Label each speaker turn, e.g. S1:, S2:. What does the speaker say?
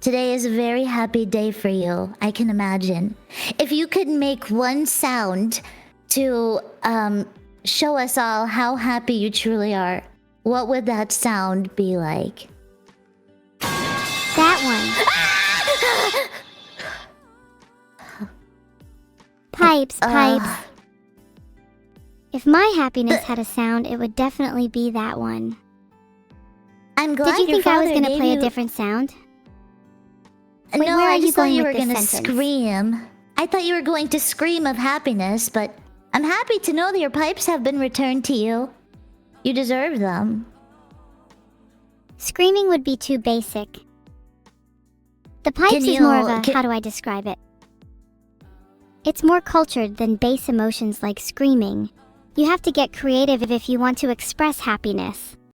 S1: Today is a very happy day for you, I can imagine. If you could make one sound to show us all how happy you truly are, what would that sound be like?
S2: That one. Pipes, pipes. If my happiness had a sound, it would definitely be that one.
S1: I'm glad
S2: Did you think I was going to play a different sound? Wait,
S1: No,
S2: where are
S1: I
S2: you
S1: just thought
S2: going
S1: you
S2: with
S1: were
S2: this
S1: going to
S2: sentence?
S1: scream. I thought you were going to scream of happiness, but I'm happy to know that your pipes have been returned to you. You deserve them.
S2: Screaming would be too basic. The pipes
S1: Can
S2: is more
S1: you-
S2: of a, how do I describe it? It's more cultured than base emotions like screaming. You have to get creative if you want to express happiness.